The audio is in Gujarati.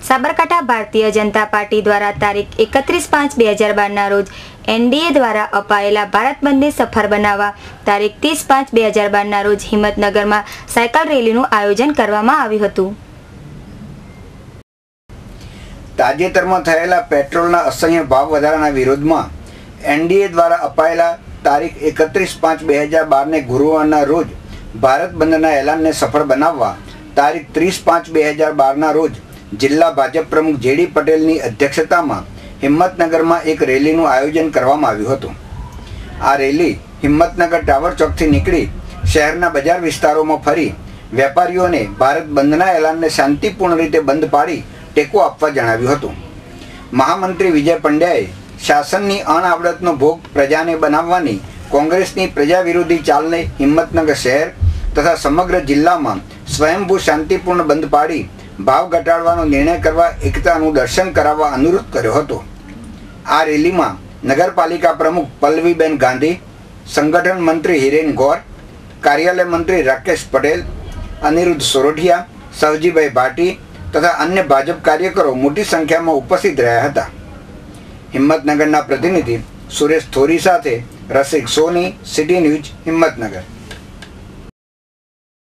સાબરકાંઠા ભારતીય જનતા પાર્ટી દ્વારા તારીખ 31/5/2012 રોજ એનડીએ દ્વારા અપાયેલા ભારત બંધને સફળ બનાવવા તારીખ 30/5/2012 રોજ હિંમતનગરમાં સાયકલ રેલીનું આયોજન કરવામાં આવ્યું હતું. તાજેતરમાં થયેલા પેટ્રોલના અસહ્ય ભાવ વધારાના વિરોધમાં એનડીએ દ્વારા અપાયેલા તારીખ 31/5/2012 ગુરુવારના રોજ ભારત બંધના એલાનને સફળ બનાવવા તારીખ 30/5/2012 રોજ જિલ્લા ભાજપ પ્રમુખ જેડી પટેલની અધ્યક્ષતામાં હિંમતનગરમાં એક રેલીનું આયોજન કરવામાં આવ્યું હતું. આ રેલી હિંમતનગર ટાવર ચોકથી નીકળી શહેરના બજાર વિસ્તારોમાં ફરી વેપારીઓને ભારત બંધના એલાનને શાંતિપૂર્ણ રીતે બંધ પાડી ટેકો આપવા જણાવ્યું હતું. મહામંત્રી વિજય પંડ્યાએ શાસનની અણઆવડતનો ભોગ પ્રજાને બનાવવાની કોંગ્રેસની પ્રજા વિરોધી ચાલને હિંમતનગર શહેર તથા સમગ્ર જિલ્લામાં સ્વયંભૂ શાંતિપૂર્ણ બંધ પાડી ભાવ ઘટાડવાનો નિર્ણય કરવા એકતાનું દર્શન કરાવવા અનુરોધ કર્યો હતો. આ રેલીમાં નગરપાલિકા પ્રમુખ પલ્લવીબેન ગાંધી, સંગઠન મંત્રી હિરેન ગોર, કાર્યાલય મંત્રી રાકેશ પટેલ, અનિરુદ્ધ સોરઠિયા, સવજીભાઈ ભાટી તથા અન્ય ભાજપ કાર્યકરો મોટી સંખ્યામાં ઉપસ્થિત રહ્યા હતા. હિંમતનગરના પ્રતિનિધિ સુરેશ થોરી સાથે રસિક સોની, સિટી ન્યૂઝ, હિંમતનગર.